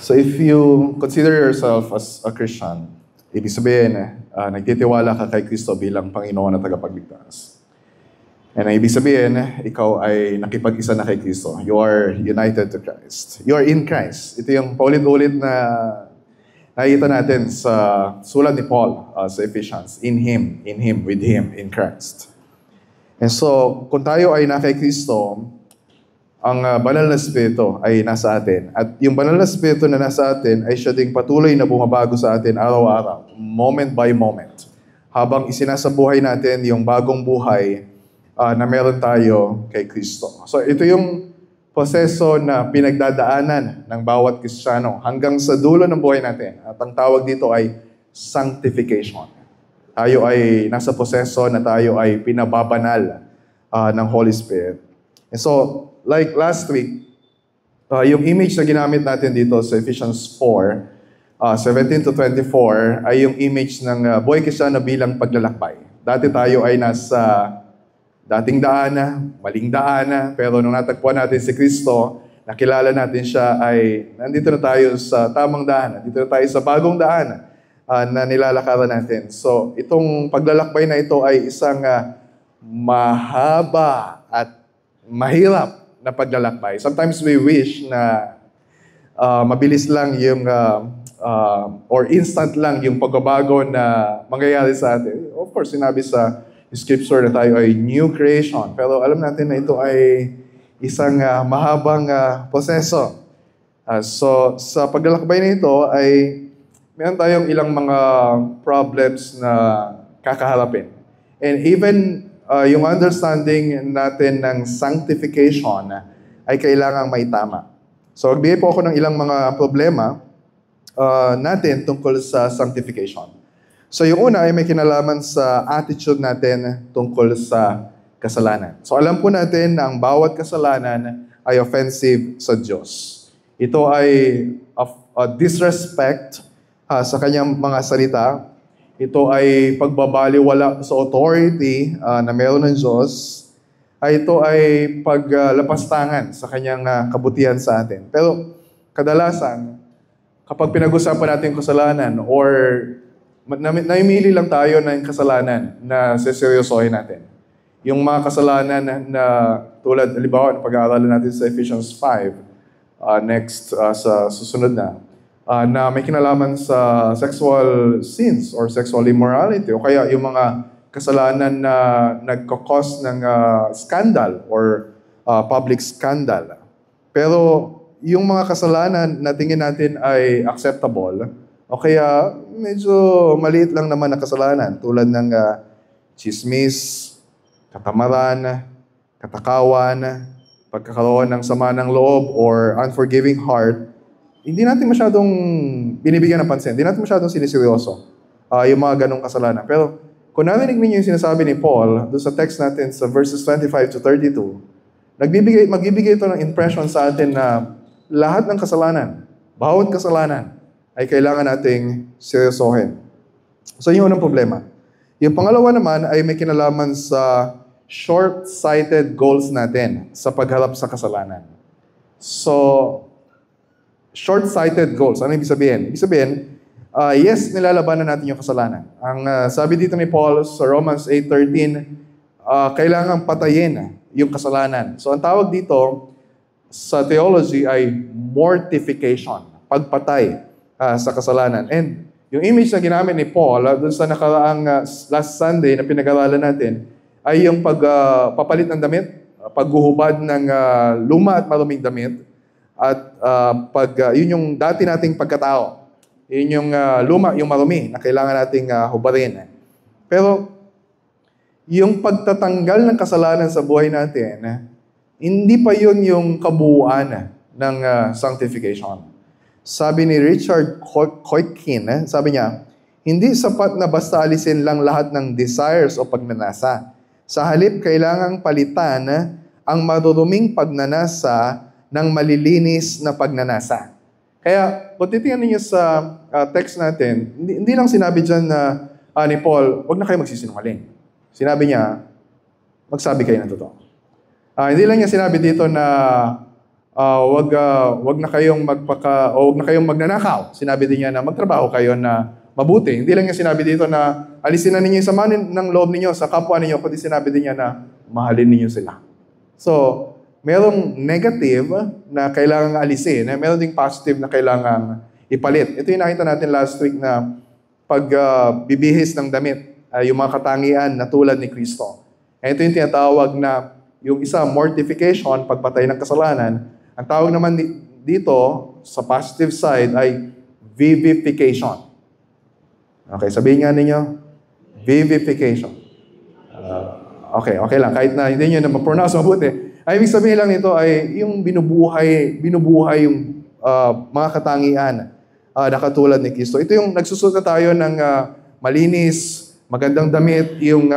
So if you consider yourself as a Christian, ibig sabihin, nagtitiwala ka kay Kristo bilang Panginoon at tagapagligtas. And ibig sabihin, ikaw ay nakipag-isa na kay Kristo. You are united to Christ. You are in Christ. Ito yung paulit-ulit na nakikita natin sa sulat ni Paul sa Ephesians. In Him, with Him, in Christ. And so, kung tayo ay na kay Kristo, ang banal na Espiritu ay nasa atin. At yung banal na Espiritu na nasa atin ay siya ding patuloy na bumabago sa atin araw-araw, moment by moment. Habang isinasabuhay natin yung bagong buhay na meron tayo kay Kristo. So ito yung proseso na pinagdadaanan ng bawat Kristiyano hanggang sa dulo ng buhay natin. At ang tawag dito ay sanctification. Tayo ay nasa proseso na tayo ay pinababanal ng Holy Spirit. And so, like last week, yung image na ginamit natin dito sa Ephesians 4, 17 to 24, ay yung image ng buhay Kristiyano bilang paglalakbay. Dati tayo ay nasa dating daan, maling daan, pero nung natagpuan natin si Kristo, nakilala natin siya, ay nandito na tayo sa tamang daan, nandito na tayo sa bagong daan na nilalakaran natin. So, itong paglalakbay na ito ay isang mahaba at mahirap na paglalakbay. Sometimes we wish na mabilis lang yung or instant lang yung pagbabago na mangyayari sa atin. Of course, sinabi sa Scripture na tayo ay new creation. Pero alam natin na ito ay isang mahabang proseso. So, sa paglalakbay na ito ay meron tayong ilang mga problems na kakaharapin. And even yung understanding natin ng sanctification ay kailangang maitama. So, magbigay po ako ng ilang mga problema natin tungkol sa sanctification. So, yung una ay may kinalaman sa attitude natin tungkol sa kasalanan. So, alam po natin na ang bawat kasalanan ay offensive sa Diyos. Ito ay disrespect sa kanyang mga salita. Ito ay pagbabaliwala sa authority na meron ng Diyos. Ito ay paglapastangan sa kanyang kabutihan sa atin. Pero kadalasan, kapag pinag-usapan natin yung kasalanan or naimili lang tayo ng kasalanan na seseryosohin natin. Yung mga kasalanan na tulad, halimbawa, pag-aaralan natin sa Ephesians 5, next sa susunod na may kinalaman sa sexual sins or sexual immorality o kaya yung mga kasalanan na nagkakos ng scandal or public scandal. Pero yung mga kasalanan na tingin natin ay acceptable o kaya medyo maliit lang naman na kasalanan tulad ng chismis, katamaran, katakawan, pagkakaroon ng sama ng loob or unforgiving heart, hindi natin masyadong binibigyan ng pansin. Hindi natin masyadong siniseryoso yung mga ganong kasalanan. Pero kung narinig ninyo yung sinasabi ni Paul doon sa text natin sa verses 25 to 32, magbibigay ito ng impression sa atin na lahat ng kasalanan, bawat kasalanan, ay kailangan nating seryosohin. So yun ang problema. Yung pangalawa naman ay may kinalaman sa short-sighted goals natin sa pagharap sa kasalanan. So, short-sighted goals. Ano ibig sabihin? Ibig sabihin, yes, nilalabanan natin yung kasalanan. Ang sabi dito ni Paul sa Romans 8:13, kailangan patayin yung kasalanan. So, ang tawag dito sa theology ay mortification, pagpatay sa kasalanan. And yung image na ginamit ni Paul doon sa nakaraang last Sunday na pinag-aralan natin ay yung papalit ng damit, paghuhubad ng luma at maruming damit, at yun yung dati nating pagkatao. Yun yung luma, yung marumi na kailangan nating hubarin. Pero yung pagtatanggal ng kasalanan sa buhay natin, hindi pa yun yung kabuuan ng sanctification. Sabi ni Richard Coitkin, sabi niya, hindi sapat na basta alisin lang lahat ng desires o pagnanasa. Sa halip, kailangang palitan ang maruruming pagnanasa ng malilinis na pagnanasa. Kaya, kung titingnan ninyo sa text natin, hindi lang sinabi dyan na ni Paul, huwag na kayo magsisinungaling. Sinabi niya, magsabi kayo ng totoo. Hindi lang niya sinabi dito na wag na kayong wag na kayong magnanakaw. Sinabi din niya na magtrabaho kayo na mabuti. Hindi lang niya sinabi dito na alisin na ninyo yung sama ng loob ninyo sa kapwa ninyo, kundi sinabi din niya na mahalin ninyo sila. So, merong negative na kailangang alisin, meron ding positive na kailangang ipalit. Ito yung nakita natin last week na pagbibihis ng damit, yung mga katangian na tulad ni Kristo. Ito yung tinatawag na yung isa, mortification, pagpatay ng kasalanan. Ang tawag naman dito, sa positive side, ay vivification. Okay, sabihin nga ninyo, vivification. Okay lang. Kahit na hindi nyo na ma-pronounce mabuti. Ay, ibig sabihin lang nito ay yung binubuhay yung mga katangian na katulad ni Kristo. Ito yung nagsusuot na tayo ng malinis, magandang damit, yung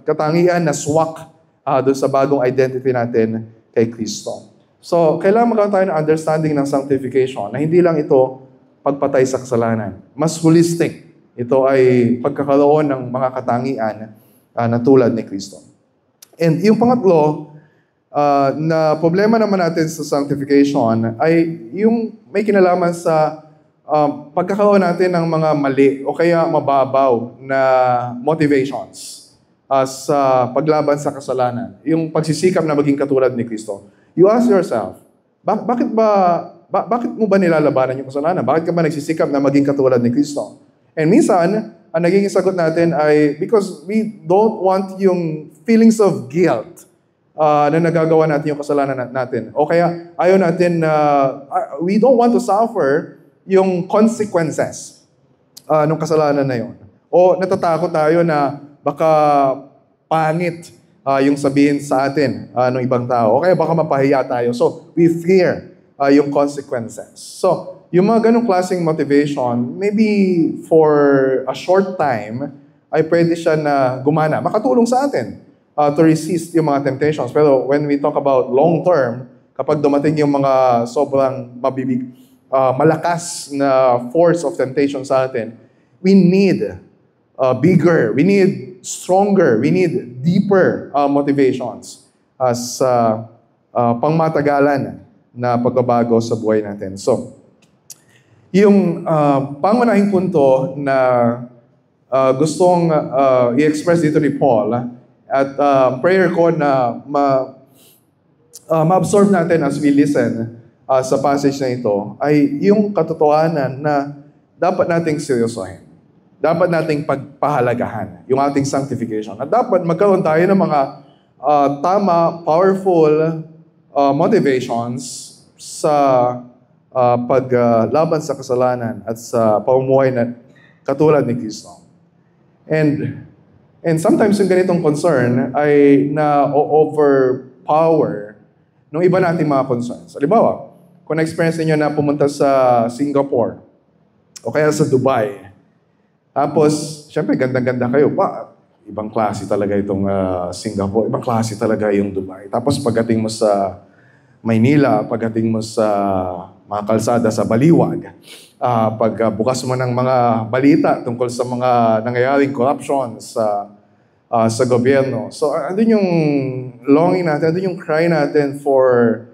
katangian na swak doon sa bagong identity natin kay Kristo. So, kailangan magkaroon tayo ng understanding ng sanctification na hindi lang ito pagpatay sa kasalanan. Mas holistic. Ito ay pagkakaroon ng mga katangian na tulad ni Kristo. And yung pangatlo, na problema naman natin sa sanctification ay yung may kinalaman sa pagkakaroon natin ng mga mali o kaya mababaw na motivations sa paglaban sa kasalanan. Yung pagsisikap na maging katulad ni Kristo. You ask yourself, bakit mo ba nilalabanan yung kasalanan? Bakit ka ba nagsisikap na maging katulad ni Kristo? And minsan, ang naging sagot natin ay because we don't want yung feelings of guilt na nagagawa natin yung kasalanan natin. O kaya ayaw natin we don't want to suffer yung consequences ng kasalanan na yun. O natatakot tayo na baka pangit yung sabihin sa atin ng ibang tao. O kaya baka mapahiya tayo. So, we fear yung consequences. So, yung mga ganong klaseng motivation, maybe for a short time, ay pwede siya na gumana. Makatulong sa atin to resist yung mga temptations. Pero when we talk about long term, kapag dumating yung mga sobrang malakas na force of temptation sa atin, we need bigger, we need stronger, we need deeper motivations as pangmatagalan na pagbabago sa buhay natin. So, yung pangunahing punto na gustong i-express dito ni Paul at prayer ko na ma-absorb natin as we listen sa passage na ito ay yung katotohanan na dapat nating seryosohin. Dapat nating pagpahalagahan yung ating sanctification. At dapat magkaroon tayo ng mga tama, powerful motivations sa paglaban sa kasalanan at sa pamumuhay na katulad ni Kristo. And sometimes yung ganitong concern ay na-overpower ng iba nating mga concerns. Halimbawa, kung na-experience niyo na pumunta sa Singapore o kaya sa Dubai, tapos, syempre, ganda-ganda kayo. Ibang klase talaga itong Singapore. Ibang klase talaga yung Dubai. Tapos, pagdating mo sa Maynila, pagdating mo sa mga kalsada sa Baliwag, pagbukas mo ng mga balita tungkol sa mga nangyayaring corruption sa gobyerno. So, andun yung longing natin, andun yung cry natin for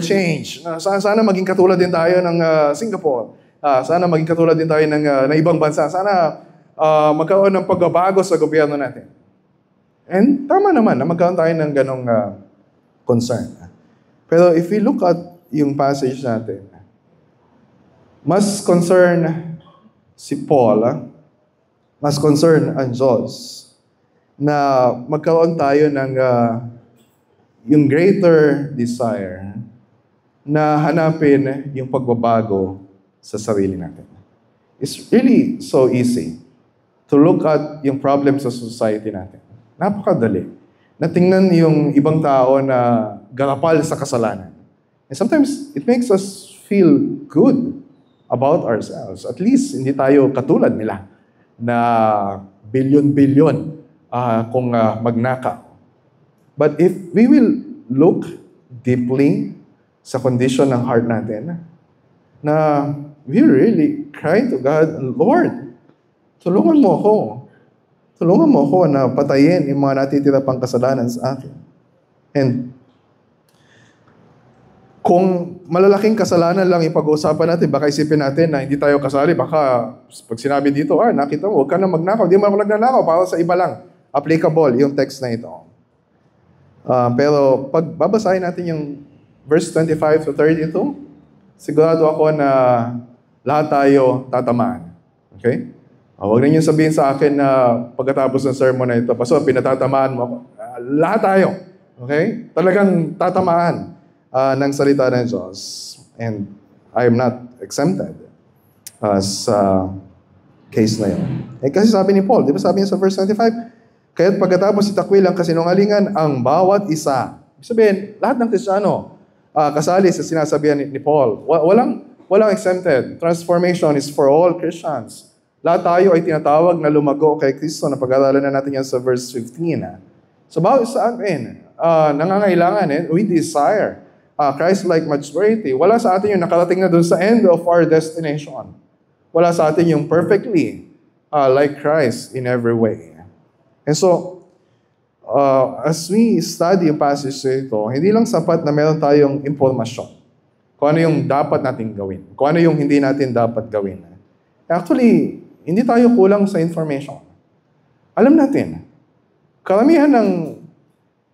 change. Sana maging katulad din tayo ng Singapore. Sana maging katulad din tayo ng ibang bansa. Sana magkaroon ng pagbabago sa gobyerno natin. And tama naman na magkaroon tayo ng ganong concern. Pero if we look at yung passage natin, mas concern si Paul, mas concern ang Diyos na magkaroon tayo ng yung greater desire na hanapin yung pagbabago sa sarili natin. It's really so easy to look at yung problem sa society natin. Napakadali. Natingnan yung ibang tao na garapal sa kasalanan. And sometimes, it makes us feel good about ourselves. At least, hindi tayo katulad nila na bilyon-bilyon kung magnakaw. But if we will look deeply sa condition ng heart natin, na we really cry to God, Lord, tulungan mo ako Tulungan mo ako na patayin yung mga natitira pang kasalanan sa akin. And kung malalaking kasalanan lang yung pag-uusapan natin, baka isipin natin na hindi tayo kasali. Baka pag sinabi dito, nakita mo, huwag ka na magnakaw. Hindi mo ako nagnanakaw, para sa iba lang. Applicable yung text na ito. Pero pag babasahin natin yung verse 25 to 32, sigurado ako na lahat tayo tatamaan. Okay? Huwag ninyong sabihin sa akin na pagkatapos ng sermon na ito, Pastor, pinatatamaan mo ako. Lahat tayo. Okay? Talagang tatamaan ng salita ng Diyos. And I am not exempted sa case na yun. Kasi sabi ni Paul, di ba sabi niya sa verse 25, kaya't pagkatapos itakwil ang kasinungalingan ang bawat isa. Ibig sabihin, lahat ng Kristiyano kasali sa sinasabihan ni Paul. Walang exempted. Transformation is for all Christians. Lahat tayo ay tinatawag na lumago kay Kristo na pag-aralan na natin yan sa verse 15. So bawat sa atin, nangangailangan, we desire Christ-like maturity. Wala sa atin yung nakarating na dun sa end of our destination. Wala sa atin yung perfectly like Christ in every way. And so, as we study yung passage ito, hindi lang sapat na meron tayong impormasyon kung ano yung dapat natin gawin, kung ano yung hindi natin dapat gawin. Actually, hindi tayo kulang sa information. Alam natin, karamihan ng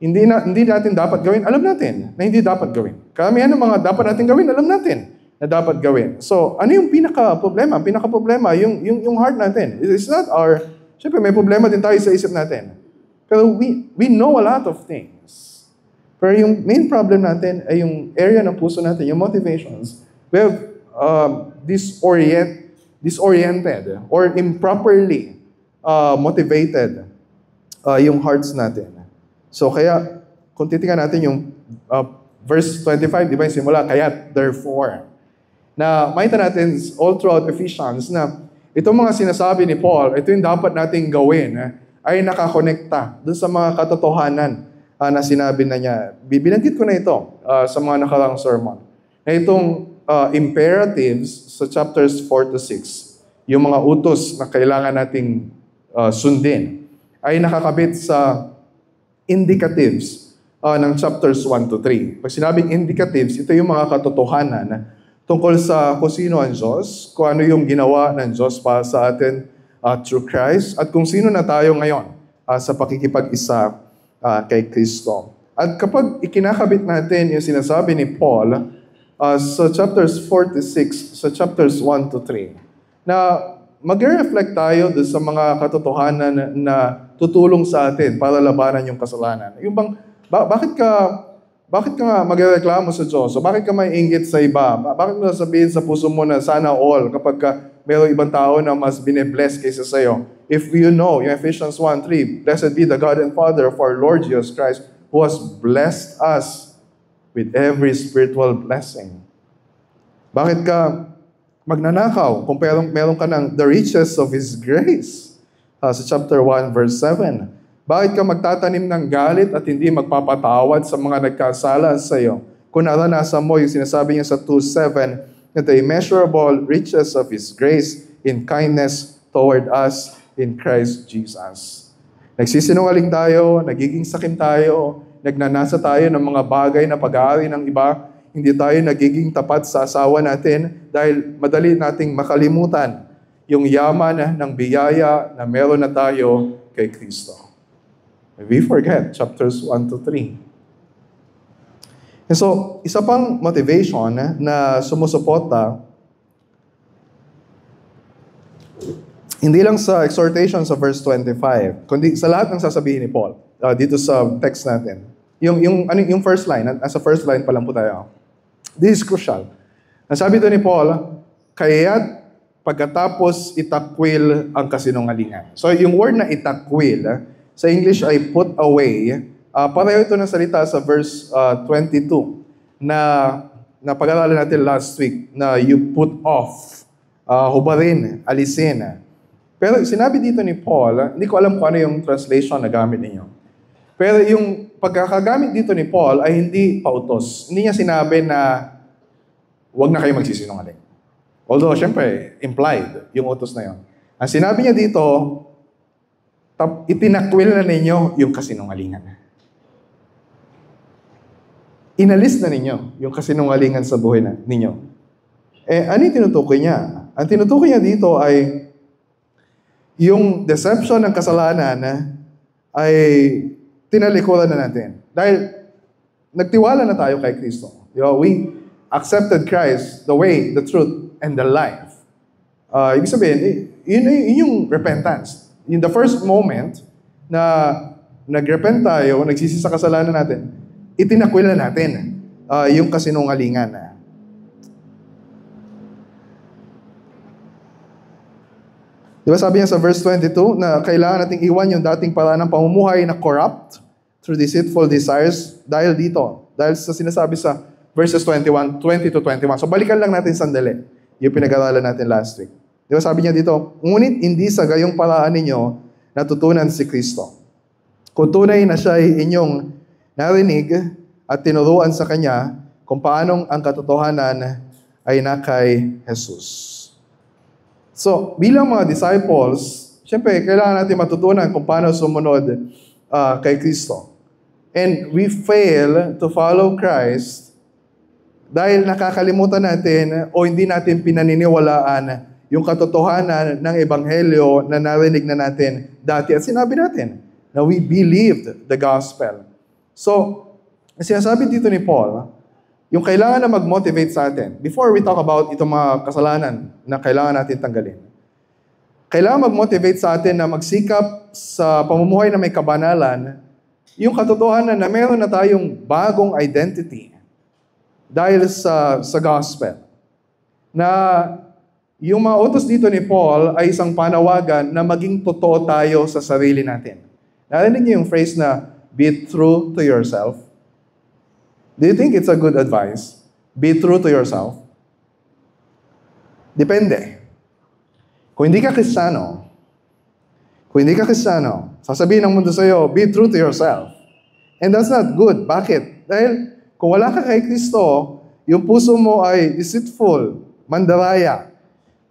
hindi natin dapat gawin, alam natin na hindi dapat gawin. Karamihan ng mga dapat natin gawin, alam natin na dapat gawin. So, ano yung pinaka-problema? Pinaka-problema, yung heart natin. It's not siyempre may problema din tayo sa isip natin. Pero we know a lot of things. Pero yung main problem natin ay yung area ng puso natin, yung motivations. We have disoriented or improperly motivated yung hearts natin. So kaya, kung titingnan natin yung verse 25, di ba yung simula, kaya therefore, na makita natin all throughout Ephesians na itong mga sinasabi ni Paul, ito yung dapat nating gawin, ay nakakonekta dun sa mga katotohanan na sinabi na niya. Binanggit ko na ito sa mga nakarang sermon. Na itong imperatives sa chapters 4 to 6, yung mga utos na kailangan nating sundin, ay nakakabit sa indicatives ng chapters 1 to 3. Pag sinabing indicatives, ito yung mga katotohanan tungkol sa kung sino ang Diyos, kung ano yung ginawa ng Diyos para sa atin through Christ, at kung sino na tayo ngayon sa pakikipag-isa kay Kristo. At kapag ikinakabit natin yung sinasabi ni Paul sa chapters 4 to 6, sa chapters 1 to 3, na mag-reflect tayo doon sa mga katotohanan na tutulong sa atin para labanan yung kasalanan. Yung bang, bakit ka magreklamo sa Diyos? O bakit ka may inggit sa iba? Bakit mo sabihin sa puso mo na sana all kapag mayroong ibang tao na mas bine-bless kaysa sa'yo? If you know, yung Ephesians 1:3, blessed be the God and Father of our Lord Jesus Christ, who has blessed us with every spiritual blessing. Bakit ka magnanakaw kung meron ka ng the riches of His grace? Sa chapter 1, verse 7. Bakit ka magtatanim ng galit at hindi magpapatawad sa mga nagkasala sa iyo? Kung naranasan mo yung sinasabi niya sa 2:7, na the immeasurable riches of His grace in kindness toward us in Christ Jesus. Nagsisinungaling tayo, nagiging sakim tayo, nagnanasa tayo ng mga bagay na pag-aari ng iba, hindi tayo nagiging tapat sa asawa natin dahil madali nating makalimutan yung yaman ng biyaya na meron na tayo kay Kristo. We forget chapters 1 to 3. And so, isa pang motivation na sumusuporta, hindi lang sa exhortation sa verse 25, kundi sa lahat ng sasabihin ni Paul dito sa text natin. Yung first line, nasa first line pa lang po tayo. This is crucial. Nasabi ito ni Paul, kaya't pagkatapos itakwil ang kasinungalingan. So yung word na itakwil, sa English ay put away. Pareho ito ng salita sa verse 22 na pag-aralan natin last week, na you put off, hubarin, alisin. Pero sinabi dito ni Paul, hindi ko alam kung ano yung translation na gamit ninyo. Pero yung pagkakagamit dito ni Paul ay hindi pautos. Hindi niya sinabi na huwag na kayo magsisinungaling. Although, syempre, implied yung utos na yon. Ang sinabi niya dito, Itinakwil na ninyo yung kasinungalingan. Inalis na ninyo yung kasinungalingan sa buhay ninyo. Ano yung tinutukoy niya? Ang tinutukoy niya dito ay yung deception ng kasalanan ay tinalikuran na natin. Dahil nagtiwala na tayo kay Kristo. We accepted Christ, the way, the truth, and the life. Ibig sabihin, yun yung repentance. In the first moment na nagrepent tayo, nagsisi sa kasalanan natin, itinakwil na natin yung kasinungalingan. Di ba sabi niya sa verse 22 na kailangan nating iwan yung dating paraan ng pamumuhay na corrupt through deceitful desires dahil sa sinasabi sa verses 20 to 21. So balikan lang natin sandali yung pinag-aralan natin last week. Di ba sabi niya dito, ngunit hindi sa gayong paraan ninyo natutunan si Kristo. Kung tunay na siya ay inyong narinig at tinuruan sa Kanya kung paanong ang katotohanan ay na kay Jesus. So, bilang mga disciples, siyempre, kailangan natin matutunan kung paano sumunod kay Kristo. And we fail to follow Christ dahil nakakalimutan natin o hindi natin pinaniniwalaan yung katotohanan ng Ebanghelyo na narinig na natin dati. At sinabi natin na we believed the gospel. So, sinasabi dito ni Paul, yung kailangan na mag-motivate sa atin, before we talk about itong mga kasalanan na kailangan natin tanggalin, kailangan mag-motivate sa atin na magsikap sa pamumuhay na may kabanalan, yung katotohanan na meron na tayong bagong identity dahil sa gospel. Na yung mga utos dito ni Paul ay isang panawagan na maging totoo tayo sa sarili natin. Narinig niyo yung phrase na, be true to yourself? Do you think it's a good advice? Be true to yourself? Depende. Kung hindi ka Kristiyano, sasabihin ng mundo sa'yo, be true to yourself. And that's not good. Bakit? Dahil kung wala ka kay Kristo, yung puso mo ay deceitful, mandaraya.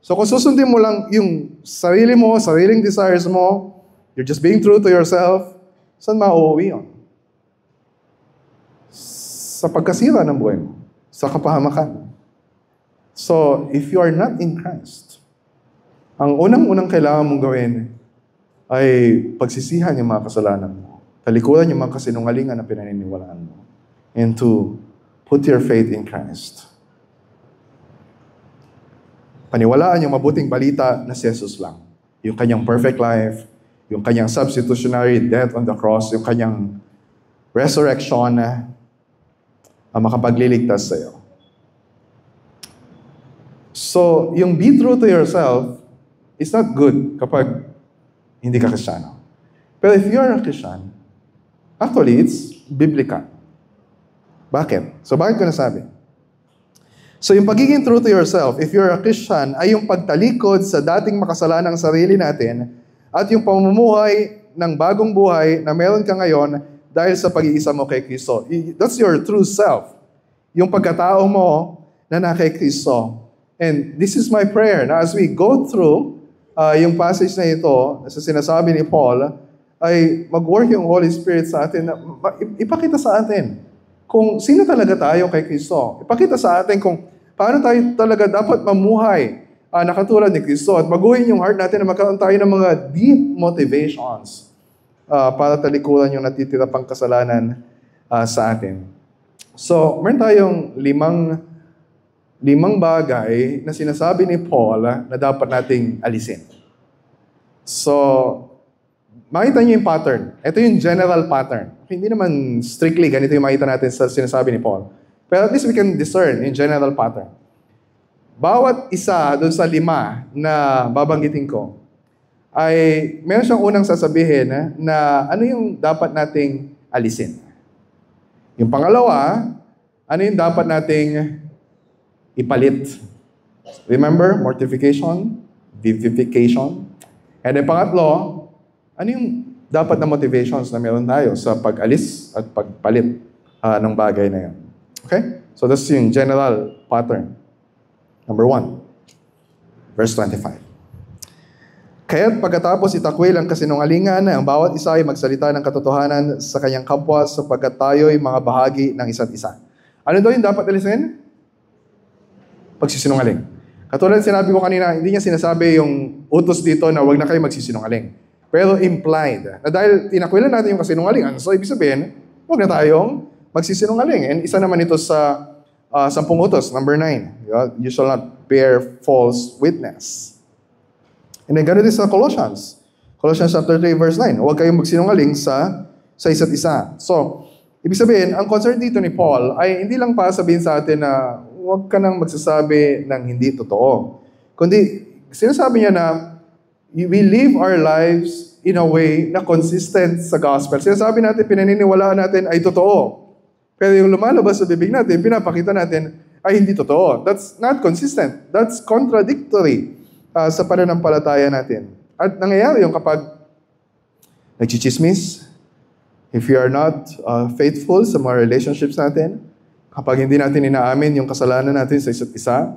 So kung susundin mo lang yung sarili mo, sariling desires mo, you're just being true to yourself, saan mauuwi yun? Sa pagkasira ng buhay mo, sa kapahamakan. So, if you are not in Christ, ang unang-unang kailangan mong gawin ay pagsisihan yung mga kasalanan mo. Talikuran yung mga kasinungalingan na pinaniniwalaan mo. And to put your faith in Christ. Paniwalaan yung mabuting balita na si Jesus lang. Yung kanyang perfect life, yung kanyang substitutionary death on the cross, yung kanyang resurrection na ang makapagliligtas sa iyo. So, yung be true to yourself is not good kapag hindi ka Kristiyano. Pero if you are a Christian, actually, it's biblical. Bakit? So, bakit ko nasabi? So, yung pagiging true to yourself, if you're a Christian, ay yung pagtalikod sa dating makasalanang sarili natin at yung pamumuhay ng bagong buhay na meron ka ngayon dahil sa pag-iisa mo kay Kristo. That's your true self. Yung pagkatao mo na kay Kristo. And this is my prayer na as we go through yung passage na ito, sa sinasabi ni Paul, ay mag-work yung Holy Spirit sa atin na ipakita sa atin kung sino talaga tayo kay Kristo. Ipakita sa atin kung paano tayo talaga dapat mamuhay na katulad ni Kristo at baguhin yung heart natin na magkaroon tayo ng mga deep motivations para talikuran yung natitira pang kasalanan sa atin. So, meron tayong limang bagay na sinasabi ni Paul na dapat nating alisin. So, makita niyo yung pattern. Ito yung general pattern. Hindi naman strictly ganito yung makita natin sa sinasabi ni Paul. Pero at least we can discern yung general pattern. Bawat isa doon sa 5 na babanggitin ko, ay meron siyang unang sasabihin na ano yung dapat nating alisin. Yung pangalawa, ano yung dapat nating ipalit. Remember, mortification, vivification. And yung pangatlo, ano yung dapat na motivations na meron tayo sa pag-alis at pagpalit ng bagay na yun. Okay? So that's yung general pattern. Number 1, verse 25. Kaya't pagkatapos itakwil ang kasinungalingan, ang bawat isa ay magsalita ng katotohanan sa kanyang kapwa sapagkat tayo'y mga bahagi ng isa't isa. Ano daw yung dapat alisin? Pagsisinungaling. Katulad sinabi ko kanina, hindi niya sinasabi yung utos dito na huwag na kayo magsisinungaling. Pero implied, na dahil tinakwilan natin yung kasinungalingan, so ibig sabihin, huwag na tayong magsisinungaling. And isa naman ito sa 10 utos, number 9. You shall not bear false witness. And then ganun din sa Colossians. Colossians chapter 3 verse 9. Huwag kayong magsinungaling sa isa't isa. So, ibig sabihin, ang concern dito ni Paul ay hindi lang para sabihin sa atin na huwag ka nang magsasabi ng hindi totoo. Kundi, sinasabi niya na we live our lives in a way na consistent sa gospel. Sinasabi natin, pinaniniwalaan natin ay totoo. Pero yung lumalabas sa bibig natin, pinapakita natin ay hindi totoo. That's not consistent. That's contradictory sa pananampalataya natin. At nangyayari yung kapag nagchichismis, if you are not faithful sa mga relationships natin, kapag hindi natin inaamin yung kasalanan natin sa isa't isa,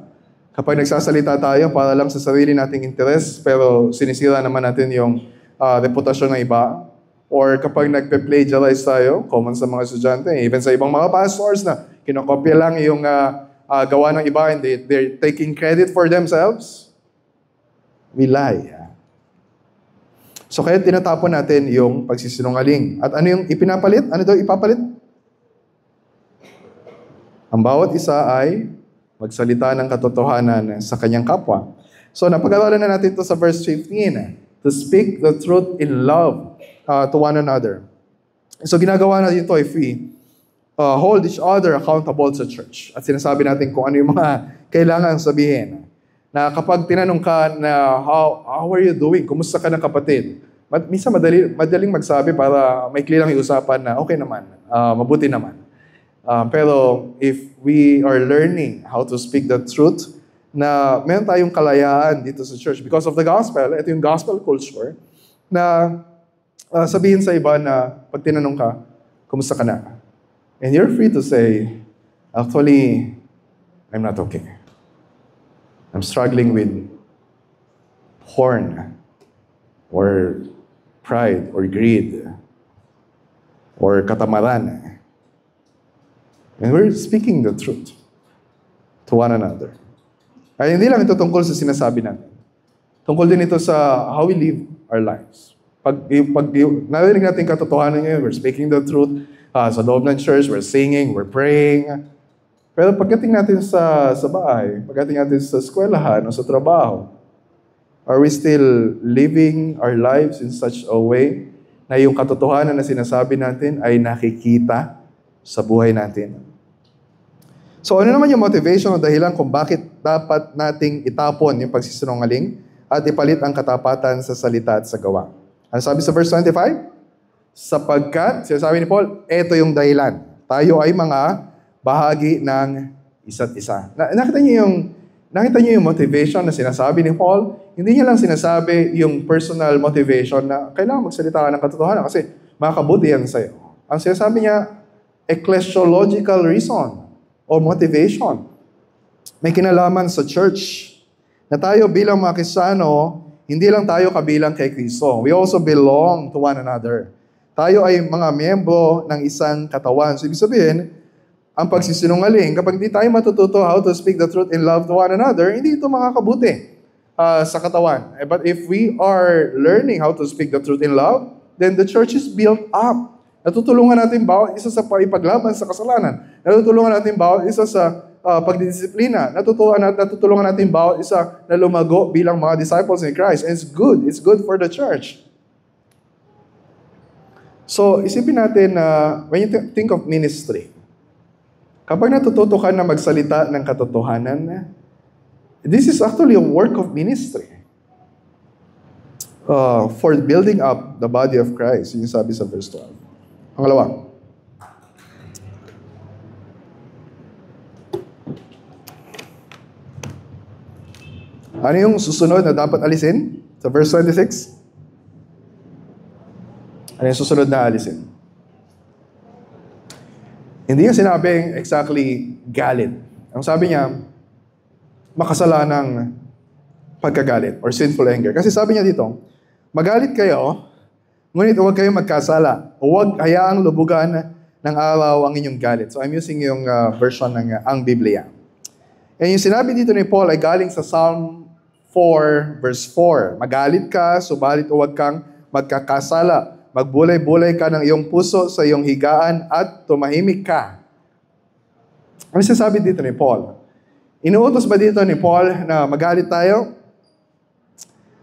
kapag nagsasalita tayo para lang sa sarili nating interes, pero sinisira naman natin yung reputasyon ng iba, or kapag nagpe-plagiarize tayo, common sa mga estudyante, even sa ibang mga pastors na kinokopya lang yung gawa ng iba and they're taking credit for themselves, we lie. So kaya tinatapon natin yung pagsisinungaling. At ano yung ipinapalit? Ano daw ipapalit? Ang bawat isa ay magsalita ng katotohanan sa kanyang kapwa. So napag-aralan na natin ito sa verse 15. To speak the truth in love to one another. So ginagawa natin ito if we hold each other accountable sa church. At sinasabi natin kung ano yung mga kailangan sabihin. Na kapag tinanong ka na, how are you doing? Kumusta ka na kapatid? Minsan madaling magsabi para maikli lang yung usapan na okay naman, mabuti naman. Pero if we are learning how to speak the truth, na meron tayong kalayaan dito sa church because of the gospel, ito yung gospel culture, na sabihin sa iba na pag tinanong ka, kumusta ka na? And you're free to say, actually, I'm not okay. I'm struggling with porn, or pride, or greed, or katamaran. And we're speaking the truth to one another. Ay hindi lang ito tungkol sa sinasabi natin. Tungkol din ito sa how we live our lives. Pag narinig natin katotohanan ngayon, we're speaking the truth sa loob ng church, we're singing, we're praying. Pero pagdating natin sa bahay, pagdating natin sa eskwelahan o sa trabaho, are we still living our lives in such a way na yung katotohanan na sinasabi natin ay nakikita sa buhay natin? So ano naman yung motivation o dahilan kung bakit dapat nating itapon yung pagsisinungaling at ipalit ang katapatan sa salita at sa gawa? Ano sabi sa verse 25? Sapagkat, sinasabi ni Paul, eto yung dahilan. Tayo ay mga bahagi ng isa't isa. Nakita niyo yung motivation na sinasabi ni Paul? Hindi niya lang sinasabi yung personal motivation na kailangan magsalita ka ng katotohanan kasi makakabuti yan sa'yo. Ang sinasabi niya, ecclesiological reason o motivation. May kinalaman sa church na tayo bilang mga Kristiyano, hindi lang tayo kabilang kay Kristo. We also belong to one another. Tayo ay mga miyembro ng isang katawan. So ibig sabihin, ang pagsisinungaling, kapag di tayo matututo how to speak the truth in love to one another, hindi ito makakabuti sa katawan. But if we are learning how to speak the truth in love, then the church is built up. Natutulungan natin bawat isa sa ipaglaban sa kasalanan. Natutulungan natin bawat isa sa pagdidisiplina. Natutulungan natin bawat isa na lumago bilang mga disciples ni Christ. And it's good. It's good for the church. So, isipin natin na when you think of ministry, kapag natututo ka na magsalita ng katotohanan, this is actually a work of ministry for building up the body of Christ. Yung sabi sa verse 12. Pangalawa. Ano yung susunod na dapat alisin? Sa verse 26? Ano yung susunod na alisin? Hindi niya sinabing exactly galit. Ang sabi niya, makasalanang pagkagalit or sinful anger. Kasi sabi niya dito, magalit kayo, ngunit huwag kayong magkasala. Huwag hayaang lubugan ng araw ang inyong galit. So I'm using yung version ng ang Biblia. And yung sinabi dito ni Paul ay galing sa Psalm 4 verse 4. Magalit ka, subalit huwag kang magkakasala. Magbulay-bulay ka ng iyong puso sa iyong higaan at tumahimik ka. Ano sinasabi dito ni Paul? Inuutos ba dito ni Paul na magalit tayo?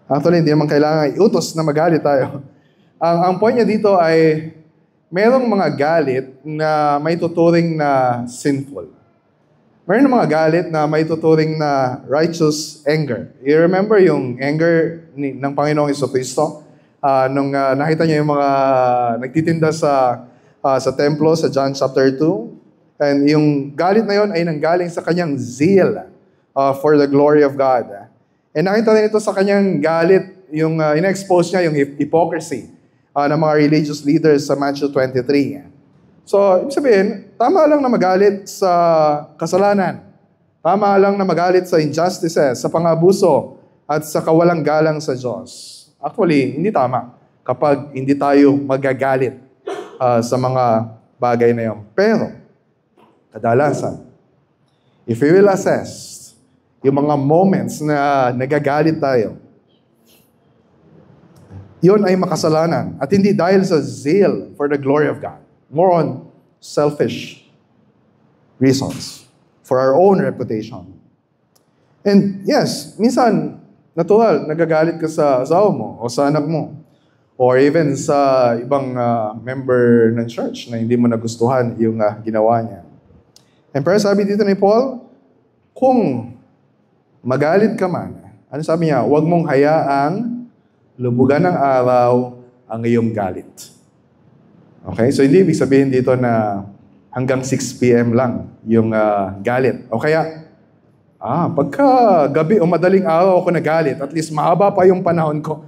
Actually, hindi naman kailangan iutos na magalit tayo. Ang point niya dito ay merong mga galit na may tuturing na sinful. Meron mga galit na may tuturing na righteous anger. You remember yung anger ng Panginoong Jesucristo? Nung nakita niyo yung mga nagtitinda sa templo sa John chapter 2. And yung galit na yon ay nanggaling sa kanyang zeal for the glory of God. And nakita rin ito sa kanyang galit, yung in-expose niya yung hypocrisy ng mga religious leaders sa Matthew 23. So, ibig sabihin, tama lang na magalit sa kasalanan. Tama lang na magalit sa injustices, sa pangabuso, at sa kawalang galang sa Diyos. Actually, hindi tama kapag hindi tayo magagalit sa mga bagay na yun. Pero, kadalasan, if we will assess yung mga moments na nagagalit tayo, yun ay makasalanan. At hindi dahil sa zeal for the glory of God. More on selfish reasons for our own reputation. And yes, minsan, natural, nagagalit ka sa asawa mo o sa anak mo. Or even sa ibang member ng church na hindi mo nagustuhan yung ginawa niya. And pero sabi dito ni Paul, kung magalit ka man, ano sabi niya? Huwag mong hayaang lubugan ng araw ang iyong galit. Okay? So hindi ibig sabihin dito na hanggang 6 p.m. lang yung galit. O kaya, pagka gabi o madaling araw ako nagalit, at least mahaba pa yung panahon ko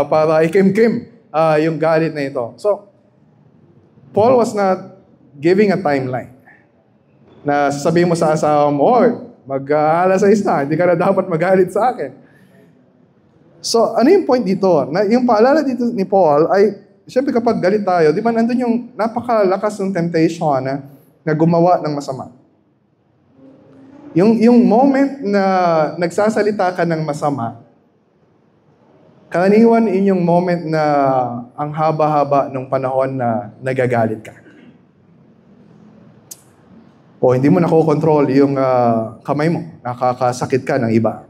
para ikim-kim yung galit na ito. So, Paul was not giving a timeline na sasabihin mo sa asawa mo, mag-alas 6 na, hindi ka na dapat magalit sa akin. So, ano yung point dito? Yung paalala dito ni Paul ay, siyempre kapag galit tayo, di ba nandun yung napakalakas ng temptation na gumawa ng masama. Yung moment na nagsasalita ka ng masama, karaniwan inyong moment na ang haba-haba ng panahon na nagagalit ka. O hindi mo nakokontrol yung kamay mo, nakakasakit ka ng iba.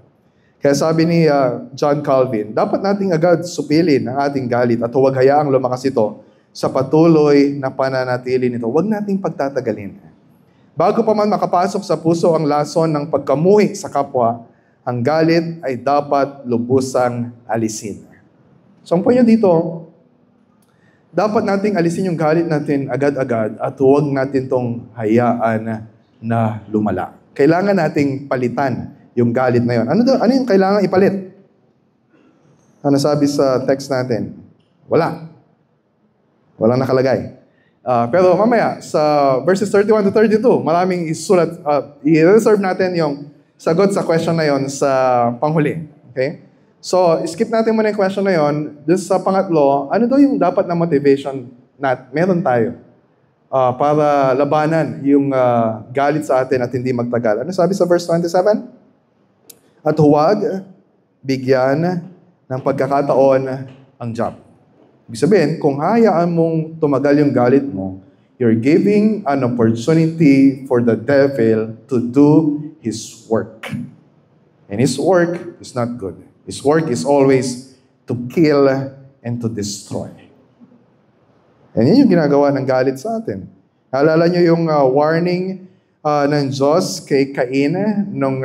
Kaya sabi ni John Calvin, dapat nating agad supilin ang ating galit at huwag hayaang lumakas ito sa patuloy na pananatili nito. Huwag nating pagtatagalin. Bago pa man makapasok sa puso ang lason ng pagkamuhi sa kapwa, ang galit ay dapat lubusang alisin. So ang point niya dito, dapat nating alisin yung galit natin agad-agad at huwag natin tong hayaan na lumala. Kailangan nating palitan yung galit na yun. Ano yung kailangan ipalit? Ano sabi sa text natin? Walang nakalagay. Pero mamaya, sa verses 31 to 32, maraming isulat, i-reserve natin yung sagot sa question na yon sa panghuli. Okay? So, skip natin muna yung question na yon. Dun sa pangatlo, ano daw yung dapat na motivation na meron tayo para labanan yung galit sa atin at hindi magtagal? Ano sabi sa verse 27? At huwag bigyan ng pagkakataon ang job. Ibig sabihin, kung hayaan mong tumagal yung galit mo, you're giving an opportunity for the devil to do his work. And his work is not good. His work is always to kill and to destroy. And yun yung ginagawa ng galit sa atin. Naalala nyo yung warning ng Diyos kay Cain nung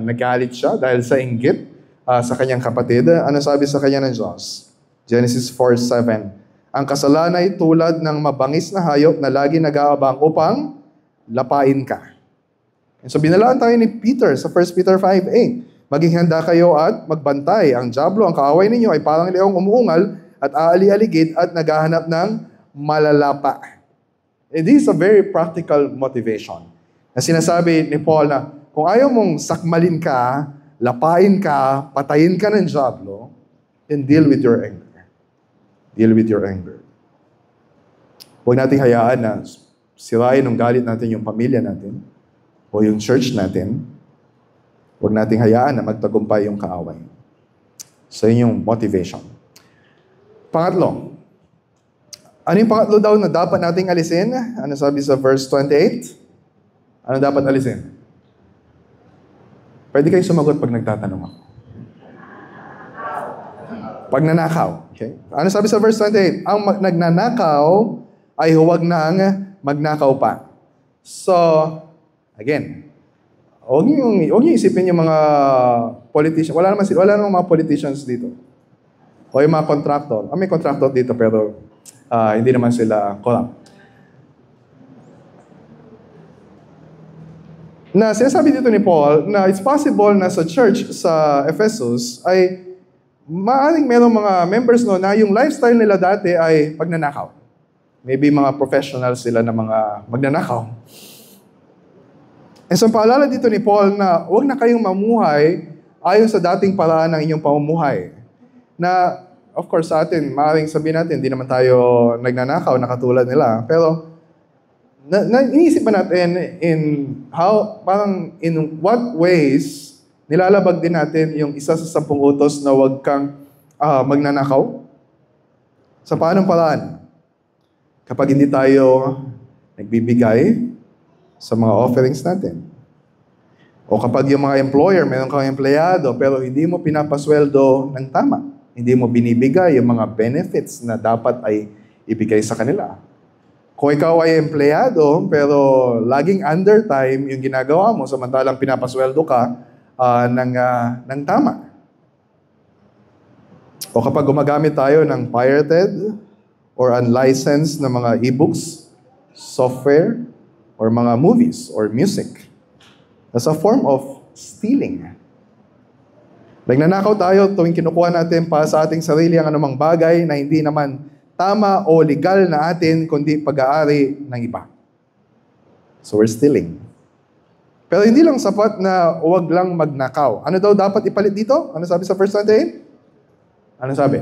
nagalit siya dahil sa inggit sa kanyang kapatid. Ano sabi sa kanya ng Diyos? Genesis 4:7. Ang kasalanan ay tulad ng mabangis na hayop na lagi nag-aabang upang lapain ka. And so binalaan tayo ni Peter sa 1 Peter 5:8. Maging handa kayo at magbantay. Ang dyablo, ang kaaway ninyo ay parang leong umuungal at aali-aligid at naghahanap ng malalapa. And this is a very practical motivation. Na sinasabi ni Paul na kung ayaw mong sakmalin ka lapain ka, patayin ka ng dyablo, and deal with your anger. Deal with your anger. Huwag nating hayaan na sirain ng galit natin yung pamilya natin o yung church natin. Huwag nating hayaan na magtagumpay yung kaaway. So, yun yung motivation. Pangatlo. Ano yung pangatlo daw na dapat nating alisin? Ano sabi sa verse 28? Ano dapat alisin? Pwede kayo sumagot pag nagtatanong ako. Pagnanakaw. Okay? Ano sabi sa verse 28? Ang nagnanakaw ay huwag nang magnakaw pa. So, again, huwag niyo isipin yung mga politicians. Wala namang mga politicians dito. O yung mga contractor. May contractor dito pero hindi naman sila corrupt. Na sinasabi dito ni Paul na it's possible na sa church sa Ephesus ay maaaring merong mga members na yung lifestyle nila dati ay pagnanakaw. Maybe mga professionals sila na mga magnanakaw. And so paalala dito ni Paul na huwag na kayong mamuhay ayon sa dating paraan ng inyong pamumuhay. Na of course sa atin, maaaring sabihin natin, hindi naman tayo nagnanakaw na katulad nila. Pero iniisip ba natin in what ways nilalabag din natin yung isa sa 10 utos na huwag kang magnanakaw? Sa paanong paraan? Kapag hindi tayo nagbibigay sa mga offerings natin. O kapag yung mga employer, meron kang empleyado, pero hindi mo pinapasweldo ng tama. Hindi mo binibigay yung mga benefits na dapat ay ibigay sa kanila. Kung ikaw ay empleyado, pero laging undertime yung ginagawa mo, samantalang pinapasweldo ka ng tama. O kapag gumagamit tayo ng pirated or unlicensed na mga e-books, software, or mga movies or music, as a form of stealing. Nagnanakaw tayo tuwing kinukuha natin para sa ating sarili ang anumang bagay na hindi naman tama o legal na atin, kundi pag-aari ng iba. So we're stealing. Pero hindi lang sapat na huwag lang magnakaw. Ano daw dapat ipalit dito? Ano sabi sa verse 28? Ano sabi?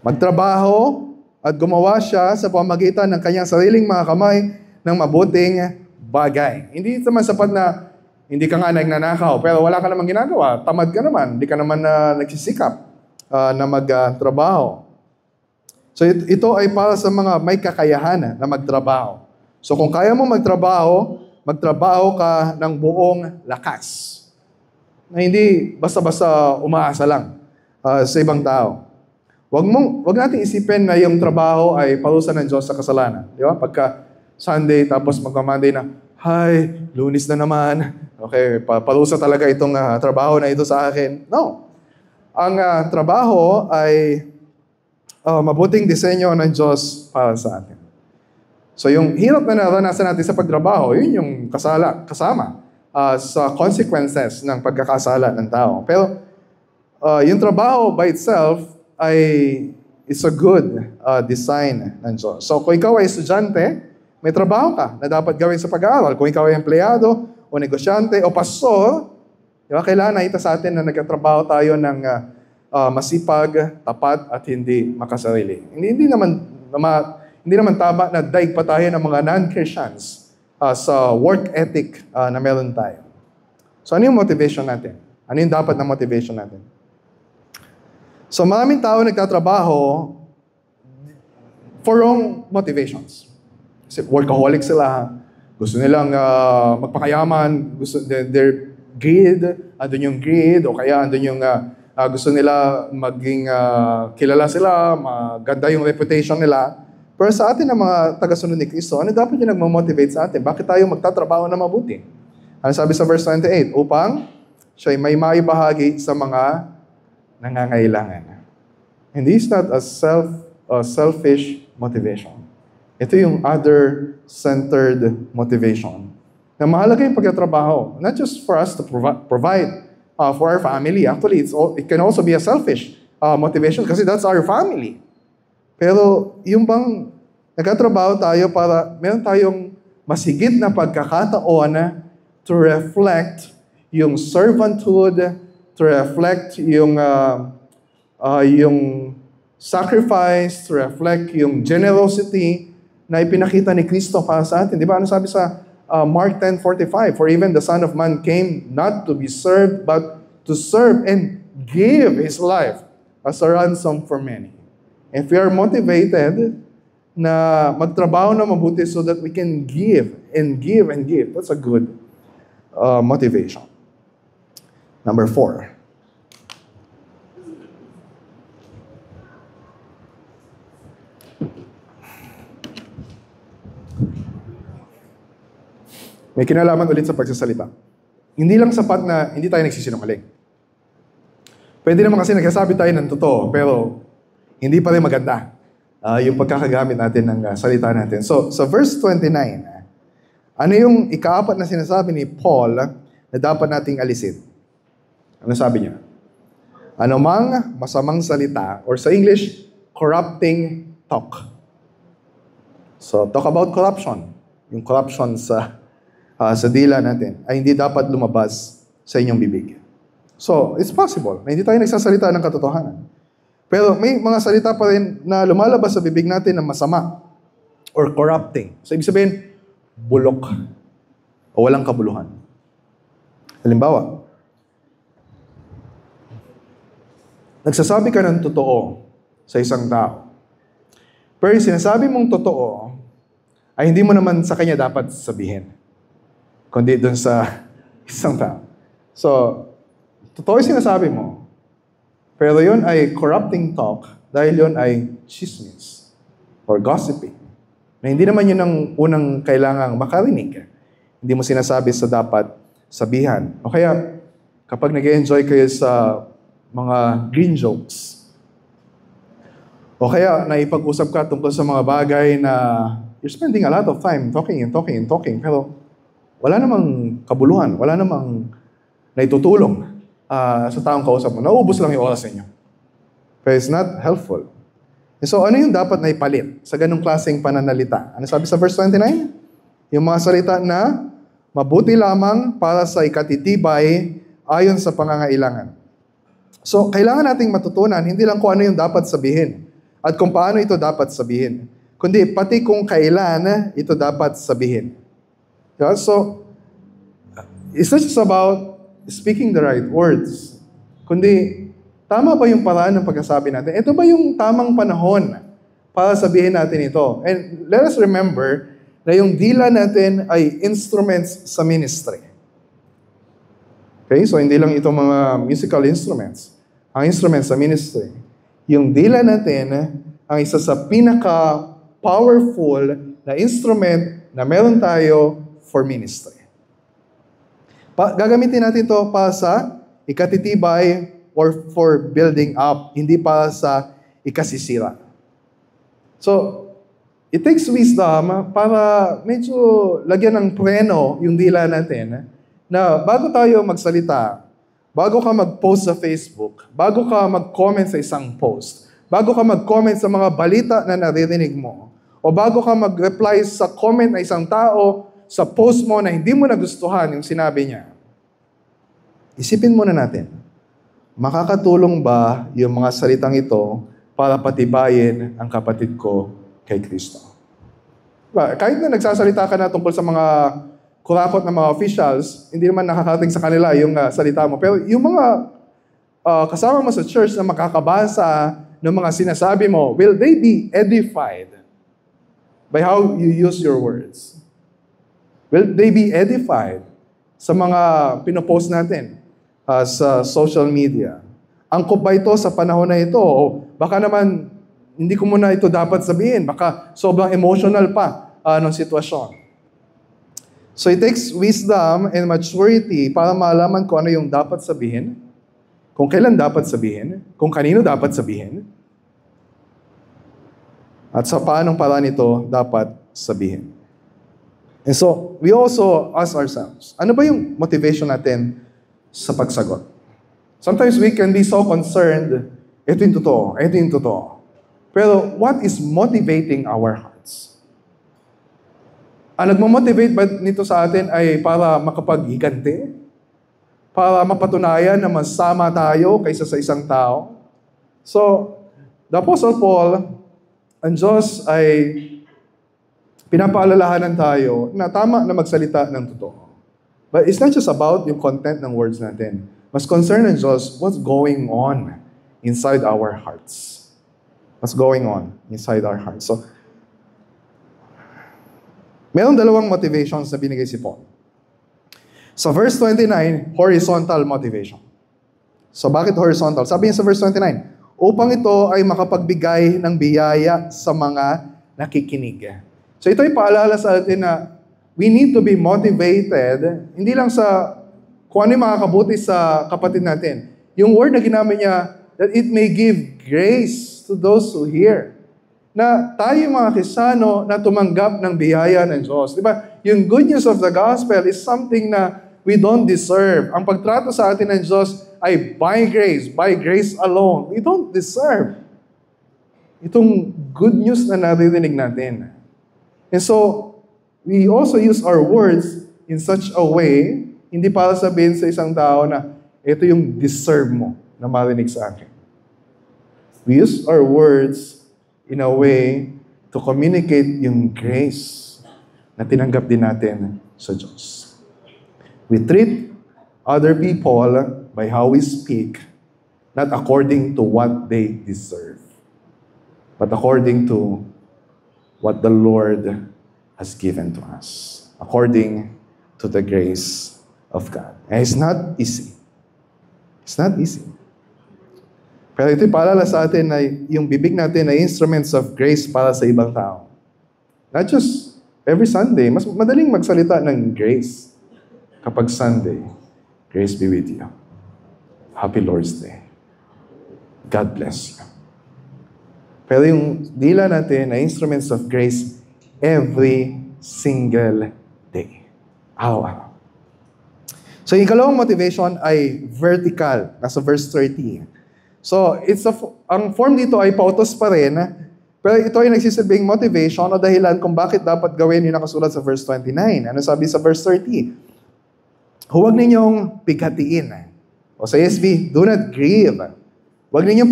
Magtrabaho at gumawa siya sa pamamagitan ng kanyang sariling mga kamay ng mabuting bagay. Hindi naman sapat na hindi ka nga nagnanakaw, pero wala ka namang ginagawa. Tamad ka naman. Hindi ka naman nagsisikap na magtrabaho. So ito ay para sa mga may kakayahan na magtrabaho. So kung kaya mo magtrabaho ka ng buong lakas. Na hindi basta-basta umaasa lang sa ibang tao. Wag nating isipin na yung trabaho ay parusa ng Diyos sa kasalanan. Di ba? Pagka Sunday, tapos magka-Monday na, hi, Lunes na naman. Okay, parusa talaga itong trabaho na ito sa akin. No. Ang trabaho ay mabuting disenyo ng Diyos para sa atin. So yung hirap na naranasan natin sa pagtrabaho, yun yung kasama sa consequences ng pagkakasala ng tao. Pero yung trabaho by itself ay is a good design ng Diyos. So kung ikaw ay estudyante, may trabaho ka na dapat gawin sa pag-aaral. Kung ikaw ay empleyado, o negosyante, o pastor, diba, kailangan nakita sa atin na nagkatrabaho tayo ng masipag, tapat, at hindi makasarili. Hindi naman tama na daig pa tayo ng mga non-Christians sa work ethic na meron tayo. So ano yung motivation natin? Ano yung dapat na motivation natin? So maraming tao nagtatrabaho for wrong motivations. Kasi workaholic sila, gusto nilang magpakayaman, they're greed, andun yung greed, o kaya andun yung gusto nila maging kilala sila, maganda yung reputation nila. Pero sa atin ng mga tagasunod ni Kristo, ano dapat yung nagmamotivate sa atin? Bakit tayo magtatrabaho na mabuti? Ano sabi sa verse 28? Upang siya'y may maibahagi sa mga nangangailangan. And this is not a selfish motivation. Ito yung other-centered motivation. Na mahalaga yung pagtatrabaho. Not just for us to provide for our family. Actually, it can also be a selfish motivation kasi that's our family. Pero yung bang nagtatrabaho tayo para meron tayong masigit na pagkakataon to reflect yung servanthood, to reflect yung sacrifice, to reflect yung generosity na ipinakita ni Kristo para sa atin. Di ba? Ano sabi sa Mark 10:45? For even the Son of Man came not to be served, but to serve and give His life as a ransom for many. If we are motivated na magtrabaho na mabuti so that we can give and give and give, that's a good motivation. Number 4. May kinalaman ulit sa pagsasalita. Hindi lang sapat na hindi tayo nagsisinungaling. Pwede naman kasi nagsasabi tayo ng totoo, pero hindi pa rin maganda yung pagkakagamit natin ng salita natin. So, sa verse 29, ano yung ikaapat na sinasabi ni Paul na dapat nating alisin? Ano sabi niya? Anumang masamang salita, or sa English, corrupting talk. So, talk about corruption. Yung corruption sa dila natin ay hindi dapat lumabas sa inyong bibig. So, it's possible na hindi tayo nagsasalita ng katotohanan. Pero may mga salita pa rin na lumalabas sa bibig natin na masama or corrupting. So, ibig sabihin, bulok o walang kabuluhan. Halimbawa, nagsasabi ka ng totoo sa isang tao. Pero yung sinasabi mong totoo ay hindi mo naman sa kanya dapat sabihin, kundi doon sa isang tao. So, totoo yung sinasabi mo, pero yun ay corrupting talk dahil yun ay chismis or gossiping. Na hindi naman yun ang unang kailangang makarinig. Hindi mo sinasabi sa dapat sabihan. O kaya, kapag nag-enjoy kayo sa mga green jokes, o kaya naipag-usap ka tungkol sa mga bagay na you're spending a lot of time talking and talking and talking, pero wala namang kabuluhan, wala namang naitutulong sa taong kausap mo. Nauubos lang yung oras ninyo. Pero it's not helpful. And so, ano yung dapat na ipalit sa ganung klaseng pananalita? Ano sabi sa verse 29? Yung mga salita na mabuti lamang para sa ikatitibay ayon sa pangangailangan. So, kailangan nating matutunan, hindi lang kung ano yung dapat sabihin at kung paano ito dapat sabihin, kundi pati kung kailan ito dapat sabihin. Yeah? So, it's not just about speaking the right words, kundi tama ba yung paraan ng pagkasabi natin? Ito ba yung tamang panahon para sabihin natin ito? And let us remember na yung dila natin ay instruments sa ministry. Okay? So, hindi lang ito mga musical instruments. Ang instruments sa ministry. Yung dila natin ang isa sa pinaka-powerful na instrument na meron tayo for ministry. Gagamitin natin ito para sa ikatitibay or for building up, hindi para sa ikasisira. So, it takes wisdom para medyo lagyan ng preno yung dila natin na bago tayo magsalita, bago ka mag-post sa Facebook, bago ka mag-comment sa isang post, bago ka mag-comment sa mga balita na naririnig mo, o bago ka mag-reply sa comment na isang tao sa post mo na hindi mo nagustuhan yung sinabi niya, isipin muna natin, makakatulong ba yung mga salitang ito para patibayin ang kapatid ko kay Kristo? Kahit na nagsasalita ka na tungkol sa mga kurakot ng mga officials, hindi naman nakakarating sa kanila yung salita mo. Pero yung mga kasama mo sa church na makakabasa ng mga sinasabi mo, will they be edified by how you use your words? Will they be edified sa mga pinopost natin sa social media? Angkop ba ito sa panahon na ito? O baka naman, hindi ko muna ito dapat sabihin. Baka sobrang emotional pa ng sitwasyon. So it takes wisdom and maturity para malaman kung ano yung dapat sabihin, kung kailan dapat sabihin, kung kanino dapat sabihin, at sa paanong paraan ito dapat sabihin. And so, we also ask ourselves, ano ba yung motivation natin sa pagsagot? Sometimes we can be so concerned, ito yung totoo, ito yung totoo. Pero what is motivating our hearts? Ang nagmamotivate ba nito sa atin ay para makapag-higante? para mapatunayan na masama tayo kaysa sa isang tao. So, the Apostle Paul, ang Diyos ay pinapaalalahanan tayo na tama na magsalita ng totoo. But it's not just about yung content ng words natin. Mas concerned ng Diyos, what's going on inside our hearts. What's going on inside our hearts. So, mayroong dalawang motivations na binigay si Paul. Sa verse 29, horizontal motivation. So, bakit horizontal? Sabi niya sa verse 29, upang ito ay makapagbigay ng biyaya sa mga nakikinig. So ito ay paalala sa atin na we need to be motivated, hindi lang sa kung ano yung makakabuti sa kapatid natin. Yung word na ginamit niya, that it may give grace to those who hear. Na tayo mga Kristiyano na tumanggap ng biyaya ng Diyos. Diba? Yung good news of the gospel is something na we don't deserve. Ang pagtrato sa atin ng Diyos ay by grace alone. We don't deserve itong good news na naririnig natin. And so, we also use our words in such a way, hindi para sabihin sa isang tao na ito yung deserve mo na marinig sa akin. We use our words in a way to communicate yung grace na tinanggap din natin sa Diyos. We treat other people by how we speak, not according to what they deserve, but according to what the Lord has given to us, according to the grace of God. And it's not easy. It's not easy. Pero ito'y paalala sa atin na yung bibig natin ay instruments of grace para sa ibang tao. Not just every Sunday. Mas madaling magsalita ng grace kapag Sunday. Grace be with you. Happy Lord's Day. God bless you. Pero yung dila natin na instruments of grace every single day. Araw-araw. So, yung ikalawang motivation ay vertical. Nasa verse 30. So, ang form dito ay pautos pa rin, pero ito ay nagsisilbing motivation o dahilan kung bakit dapat gawin yung nakasulat sa verse 29. Ano sabi sa verse 30? Huwag ninyong pighatiin. O sa ESV, do not grieve. Huwag ninyong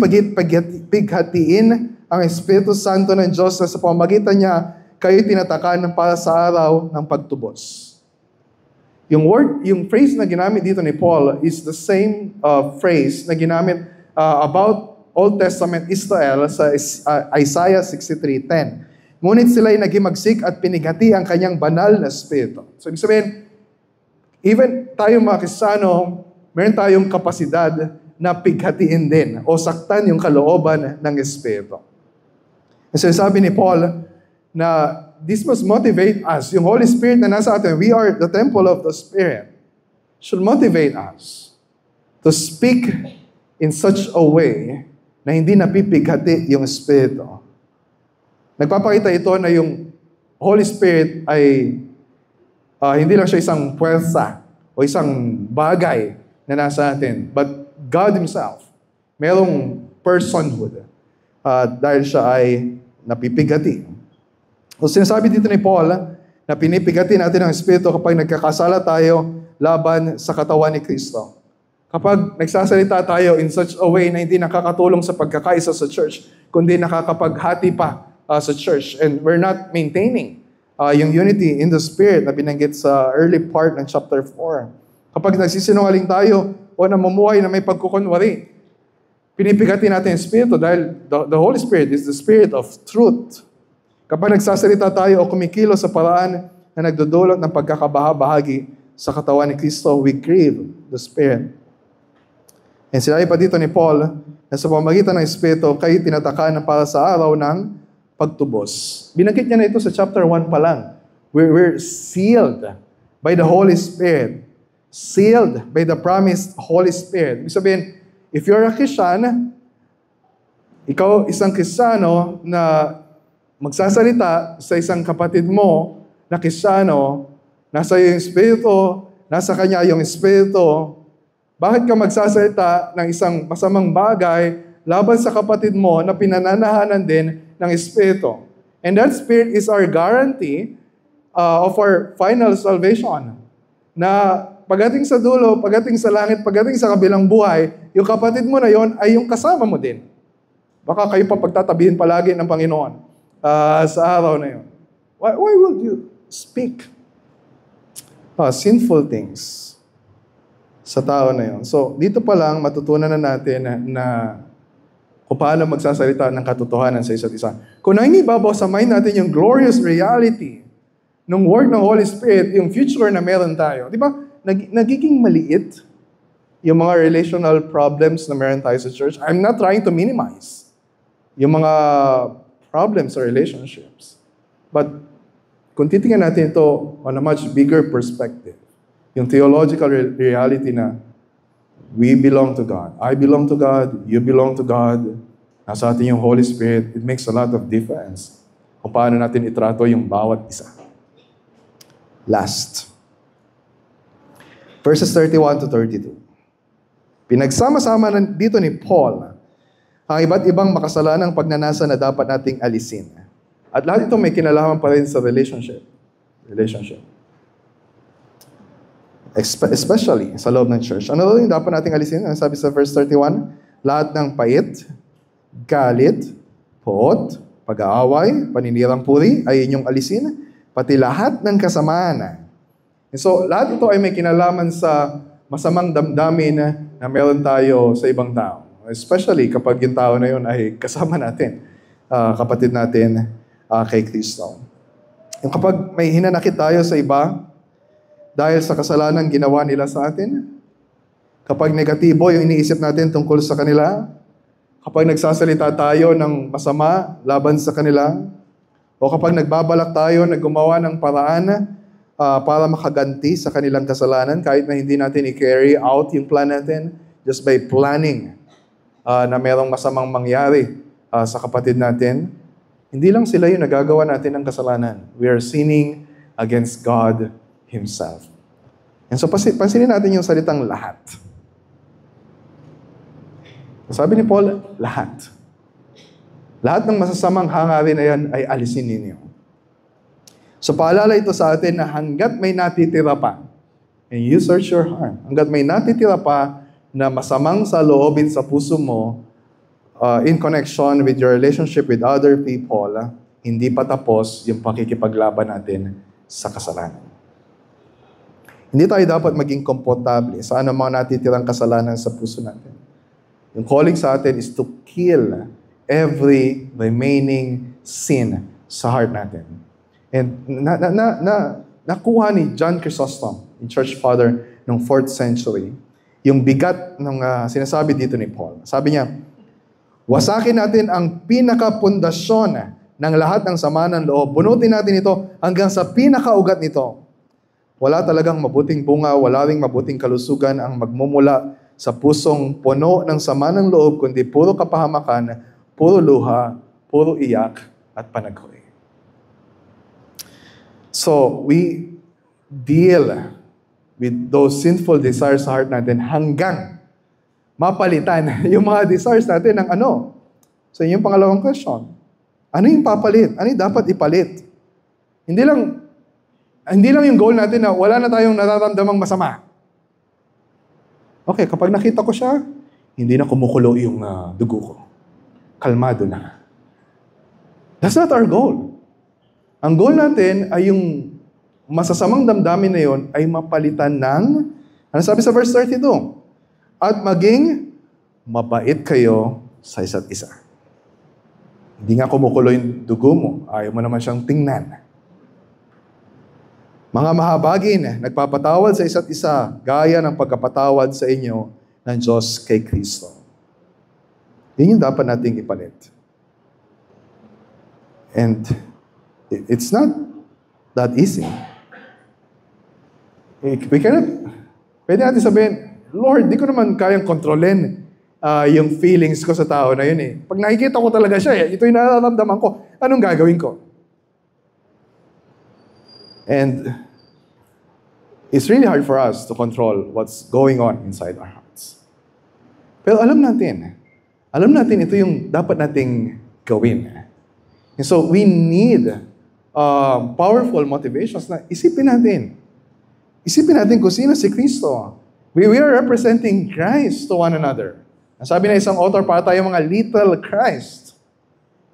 pighatiin ang Espiritu Santo ng Diyos na sa pamamagitan niya kayo tinatakan para sa araw ng pagtubos. Yung phrase na ginamit dito ni Paul is the same phrase na ginamit about Old Testament Israel sa Isaiah 63:10. Ngunit sila'y naghimagsik at pinighati ang kanyang banal na Espiritu. So, ibig sabihin, even tayo mga Kristiyano, meron tayong kapasidad na pighatiin din o saktan yung kalooban ng Espiritu. So, sabi ni Paul na this must motivate us. Yung Holy Spirit na nasa atin, we are the temple of the Spirit, should motivate us to speak in such a way na hindi napipighati yung Espiritu. Nagpapakita ito na yung Holy Spirit ay hindi lang siya isang puwersa o isang bagay na nasa atin, but God Himself, merong personhood dahil siya ay napipighati. So sinasabi dito ni Paul na pinipigati natin ang Espiritu kapag nagkakasala tayo laban sa katawan ni Kristo. Kapag nagsasalita tayo in such a way na hindi nakakatulong sa pagkakaisa sa church, kundi nakakapaghati pa sa church. And we're not maintaining yung unity in the Spirit na binanggit sa early part ng chapter 4. Kapag nagsisinungaling tayo o namumuhay na may pagkukunwari, pinipigati natin ang Espiritu dahil the Holy Spirit is the Spirit of truth. Kapag nagsasalita tayo o kumikilo sa paraan na nagdudulot ng pagkakabahabahagi sa katawan ni Kristo, we grieve the Spirit. And sinabi pa dito ni Paul na sa pamamagitan ng Espiritu, kayo tinatakan para sa araw ng pagtubos. Binanggit niya na ito sa chapter 1 pa lang. We're sealed by the Holy Spirit. Sealed by the promised Holy Spirit. Ibig sabihin, if you're a Christian, ikaw isang Kristiyano na magsasalita sa isang kapatid mo na Kristiyano, nasa iyo yung Espiritu, nasa kanya yung Espiritu, bakit ka magsasalita ng isang masamang bagay laban sa kapatid mo na pinananahanan din ng Espiritu? And that Spirit is our guarantee of our final salvation. Na pagdating sa dulo, pagdating sa langit, pagdating sa kabilang buhay, yung kapatid mo na yon ay yung kasama mo din. Baka kayo pa pagtatabihin palagi ng Panginoon sa araw na yon. Why would you speak sinful things sa tao na yon? So, dito pa lang matutunan na natin na kung paano magsasalita ng katotohanan sa isa't isa. Kung nangingibabaw sa mind natin yung glorious reality ng word ng Holy Spirit, yung future na meron tayo. Di ba? Nagiging maliit yung mga relational problems na meron tayo sa church. I'm not trying to minimize yung mga problems or relationships. But kung titingnan natin ito on a much bigger perspective, yung theological reality na we belong to God. I belong to God. You belong to God. Nasa atin yung Holy Spirit. It makes a lot of difference kung paano natin itrato yung bawat isa. Last. Verses 31 to 32. Pinagsama-sama dito ni Paul ang iba't ibang makasalanang pagnanasa na dapat nating alisin. At lahat ito may kinalaman pa rin sa relationship. Especially sa loob ng church. Ano yung dapat nating alisin? Ang sabi sa verse 31, lahat ng pait, galit, poot, pag-aaway, paninirang puri ay inyong alisin, pati lahat ng kasamaan. So, lahat ito ay may kinalaman sa masamang damdamin na meron tayo sa ibang tao. Especially kapag yung tao na yun ay kasama natin, kapatid natin kay Kristo. Yung kapag may hinanakit tayo sa iba, dahil sa kasalanan ginawa nila sa atin, kapag negatibo yung iniisip natin tungkol sa kanila, kapag nagsasalita tayo ng masama laban sa kanila, o kapag nagbabalak tayo na gumawa ng paraan para makaganti sa kanilang kasalanan, kahit na hindi natin i-carry out yung plan natin, just by planning na merong masamang mangyari sa kapatid natin, hindi lang sila yung nagagawa natin ng kasalanan. We are sinning against God Himself. And so, pansinin natin yung salitang lahat. Sabi ni Paul, lahat. Lahat ng masasamang hangarin na yan ay alisin ninyo. So, paalala ito sa atin na hanggat may natitira pa, and you search your heart, hanggat may natitira pa na masamang saloobin sa puso mo in connection with your relationship with other people, hindi pa tapos yung pakikipaglaban natin sa kasalanan. Hindi tayo dapat maging komportable sa anumang natitirang kasalanan sa puso natin. Yung calling sa atin is to kill every remaining sin sa heart natin. And nakuha ni John Chrysostom, yung church father ng 4th century, yung bigat ng sinasabi dito ni Paul. Sabi niya, wasakin natin ang pinakapundasyon ng lahat ng sama ng loob. Bunutin natin ito hanggang sa pinakaugat nito. Wala talagang mabuting bunga, wala ring mabuting kalusugan ang magmumula sa pusong puno ng sama ng loob, kundi puro kapahamakan, puro luha, puro iyak, at panaghoy. So, we deal with those sinful desires sa heart natin hanggang mapalitan yung mga desires natin ng ano? So, yung pangalawang question. Ano yung papalit? Ano yung dapat ipalit? Hindi lang yung goal natin na wala na tayong nararamdamang masama. Okay, kapag nakita ko siya, hindi na kumukulo yung dugo ko. Kalmado na. That's not our goal. Ang goal natin ay yung masasamang damdamin na yon ay mapalitan ng, ano sabi sa verse 32? At maging mabait kayo sa isa't isa. Hindi nga kumukulo yung dugo mo. Ayaw mo naman siyang tingnan. Mga mahabagin, nagpapatawad sa isa't isa, gaya ng pagkapatawad sa inyo ng Diyos kay Kristo. Yun yung dapat nating ipalit. And it's not that easy. Pwede natin sabihin, Lord, di ko naman kayang kontrolin yung feelings ko sa tao na yun eh. Pag nakikita ko talaga siya, ito yung nararamdaman ko, anong gagawin ko? And it's really hard for us to control what's going on inside our hearts. Pero alam natin ito yung dapat nating gawin. And so we need powerful motivations na isipin natin Isipin natin kung sino si Kristo. We are representing Christ to one another. Sabi na isang author, para tayo mga little Christ.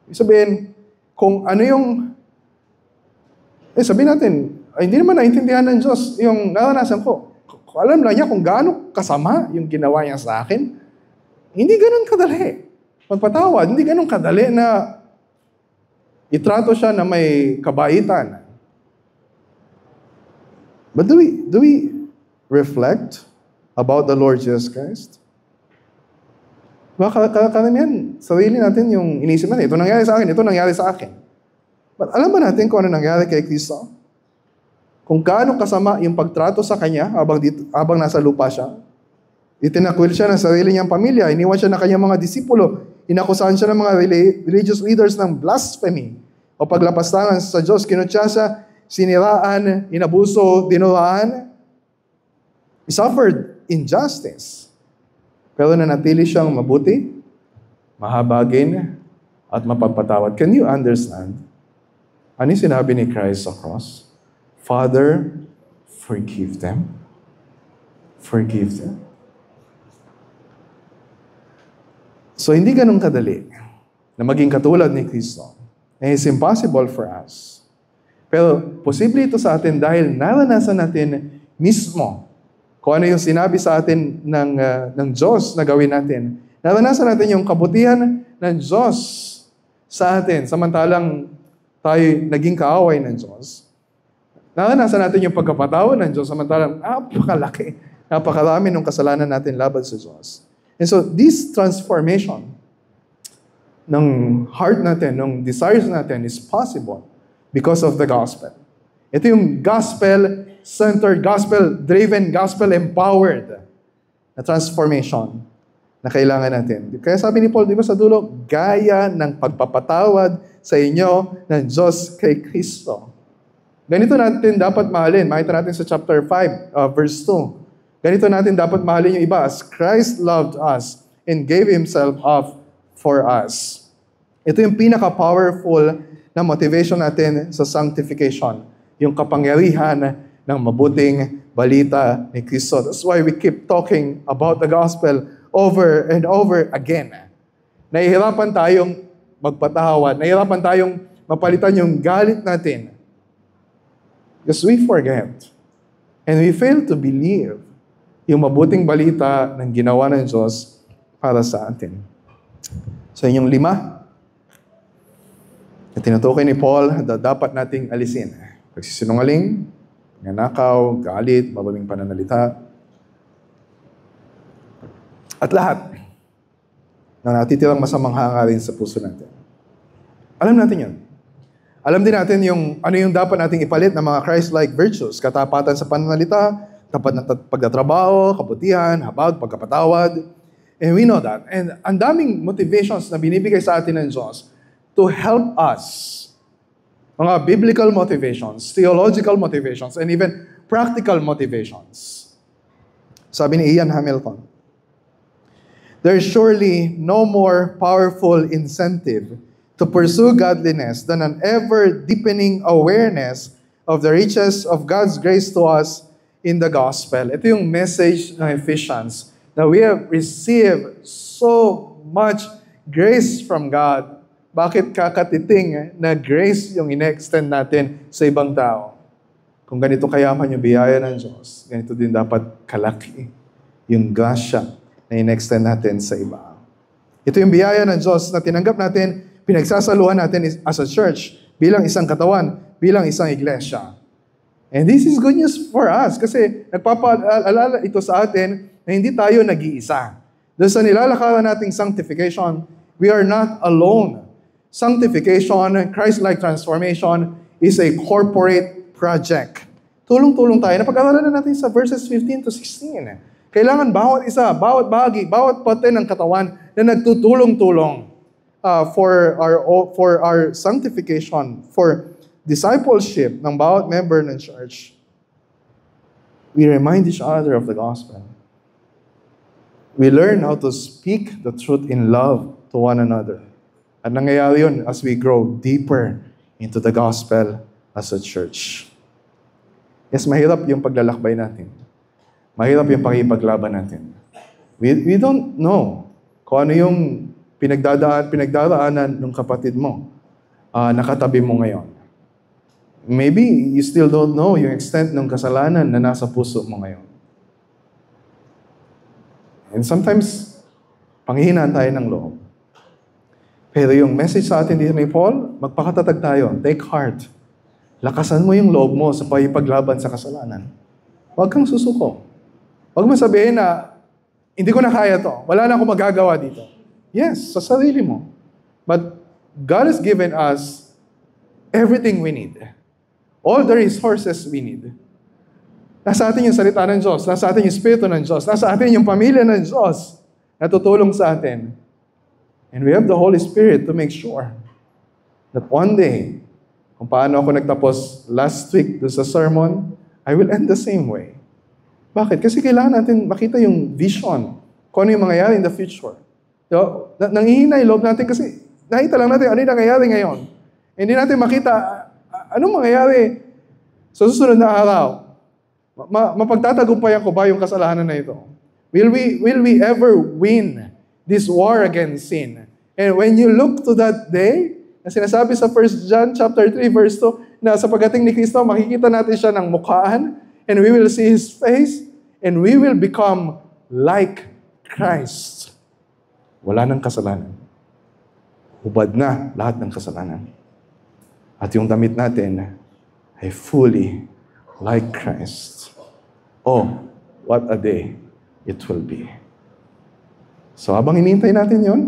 Ibig sabihin, kung ano yung... sabihin natin, hindi naman naintindihan ng Diyos yung naranasan ko. Alam lang niya kung gaano kasama yung ginawa niya sa akin. Hindi ganun kadali. Magpatawad, hindi ganun kadali na itrato siya na may kabaitan. But do we reflect about the Lord Jesus Christ? Karamihan, sarili natin yung inisip natin, ito nangyari sa akin, ito nangyari sa akin. But alam ba natin kung ano nangyari kay Kristo? Kung gaano kasama yung pagtrato sa Kanya habang nasa lupa siya? Itinakwil siya ng sarili niyang pamilya, iniwan siya ng kanyang mga disipulo, inakusahan siya ng mga religious leaders ng blasphemy o paglapastangan sa Diyos, kinutya siya, siniraan, inabuso, dinuraan. He suffered injustice. Pero nanatili siyang mabuti, mahabagin, at mapagpatawad. Can you understand? Ano yung sinabi ni Christ sa cross? Father, forgive them. Forgive them. So, hindi ganun kadali na maging katulad ni Kristo. And it's impossible for us. Pero, posible ito sa atin dahil naranasan natin mismo kung ano yung sinabi sa atin ng Diyos na gawin natin. Naranasan natin yung kabutihan ng Diyos sa atin, samantalang tayo naging kaaway ng Diyos. Naranasan natin yung pagkapatawad ng Diyos, samantalang napakarami ng kasalanan natin laban sa Diyos. And so, this transformation ng heart natin, ng desires natin is possible because of the gospel. Ito yung gospel-centered, gospel-driven, gospel-empowered na transformation na kailangan natin. Kaya sabi ni Paul, di ba sa dulo, gaya ng pagpapatawad sa inyo ng Diyos kay Kristo. Ganito natin dapat mahalin. Makita natin sa chapter 5, verse 2. Ganito natin dapat mahalin yung iba. As Christ loved us and gave Himself up for us. Ito yung pinaka-powerful na motivation natin sa sanctification. Yung kapangyarihan ng mabuting balita ni Kristo. That's why we keep talking about the gospel over and over again. Nahihirapan tayong magpatawad. Nahihirapan tayong mapalitan yung galit natin. Because we forget. And we fail to believe yung mabuting balita ng ginawa ng Diyos para sa atin. So, inyong 5 na tinutukoy ni Paul na dapat nating alisin. Pagsisinungaling, nanakaw, galit, mababing pananalita, at lahat na natitirang masamang hangarin sa puso natin. Alam natin yun. Alam din natin ano yung dapat nating ipalit ng mga Christ-like virtues, katapatan sa pananalita, tapat na pagtatrabaho, kabutihan, habag, pagkapatawad. And we know that. And ang daming motivations na binibigay sa atin ng Diyos to help us. Mga biblical motivations, theological motivations, and even practical motivations. Sabi ni Ian Hamilton, there is surely no more powerful incentive to pursue godliness than an ever-deepening awareness of the riches of God's grace to us in the gospel. Ito yung message ng Ephesians, that we have received so much grace from God. Bakit kakatiting na grace yung ine-extend natin sa ibang tao? Kung ganito kayaman yung biyaya ng Diyos, ganito din dapat kalaki yung grasya na ine-extend natin sa iba. Ito yung biyaya ng Diyos na tinanggap natin, pinagsasaluhan natin as a church, bilang isang katawan, bilang isang iglesia. And this is good news for us kasi nagpapaalala ito sa atin na hindi tayo nag-iisa. Dahil sa nilalakaran nating sanctification, we are not alone. Sanctification, Christ-like transformation, is a corporate project. Tulong-tulong tayo. Napag-aralan natin sa verses 15 to 16. Kailangan bawat isa, bawat bahagi, bawat parte ng katawan na nagtutulong-tulong for our sanctification, for discipleship ng bawat member ng church. We remind each other of the gospel. We learn how to speak the truth in love to one another. At nangyayari yun as we grow deeper into the gospel as a church. Yes, mahirap yung paglalakbay natin. Mahirap yung pakipaglaban natin. We don't know kung ano yung pinagdaraanan ng kapatid mo, nakatabi mo ngayon. Maybe you still don't know yung extent ng kasalanan na nasa puso mo ngayon. And sometimes, panghihinaan tayo ng loob. Pero yung message sa atin dito ni Paul, magpakatatag tayo. Take heart. Lakasan mo yung loob mo sa pakipaglaban sa kasalanan. Huwag kang susuko. Huwag mo sabihin na, hindi ko na kaya to. Wala na akong magagawa dito. Yes, sa sarili mo. But God has given us everything we need. All the resources we need. Nasa atin yung salita ng Diyos. Nasa atin yung Espiritu ng Diyos. Nasa atin yung pamilya ng Diyos na tutulong sa atin. And we have the Holy Spirit to make sure that one day, kung paano ako nagtapos last week doon sa sermon, I will end the same way. Bakit? Kasi kailangan natin makita yung vision. Kung ano yung mangyayari in the future. Nangihina yung loob natin kasi nakita lang natin ano yung nangyayari ngayon. Hindi natin makita anong mangyayari sa susunod na araw. Mapagtatagumpayan ko ba yung kasalanan na ito? Will we ever win this war against sin? And when you look to that day, na sinasabi sa 1 John chapter 3 verse 2, na sa pagdating ni Kristo, makikita natin siya ng mukhaan, and we will see His face, and we will become like Christ. Wala nang kasalanan. Hubad na lahat ng kasalanan. At yung damit natin ay fully like Christ. Oh, what a day it will be. So habang hinihintay natin yon,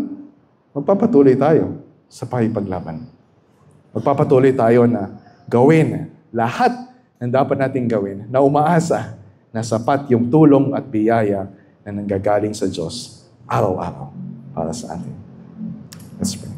magpapatuloy tayo sa pakipaglaban. Magpapatuloy tayo na gawin lahat ng dapat nating gawin na umaasa na sapat yung tulong at biyaya na nanggagaling sa Diyos araw-araw para sa atin. Let's pray.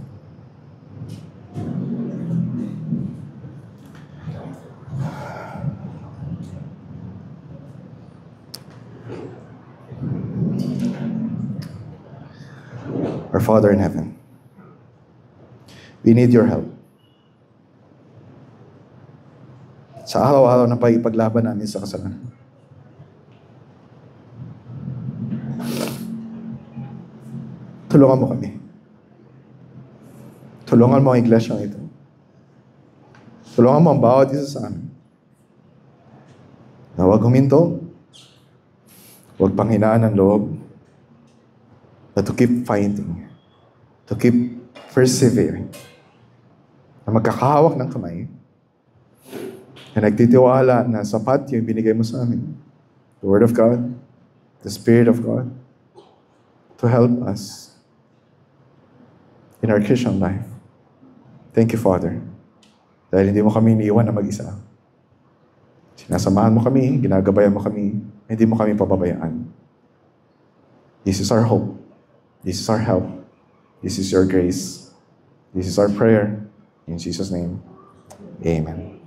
Our Father in heaven, we need your help. Sa araw-araw na pakipaglaban namin sa kasalanan. Tulungan mo kami. Tulungan mo ang iglesyang ito. Tulungan mo ang bawat isa sa amin. Na huwag huminto, huwag panghinaan ng loob, but to keep fighting, to keep persevering, na magkakahawak ng kamay, na nagtitiwala na sapat yung binigay mo sa amin. The Word of God, the Spirit of God, to help us in our Christian life. Thank you, Father, dahil hindi mo kami iniiwan na mag-isa. Sinasamahan mo kami, ginagabayan mo kami, hindi mo kami pababayaan. This is our hope. This is our help. This is your grace. This is our prayer. In Jesus' name, amen.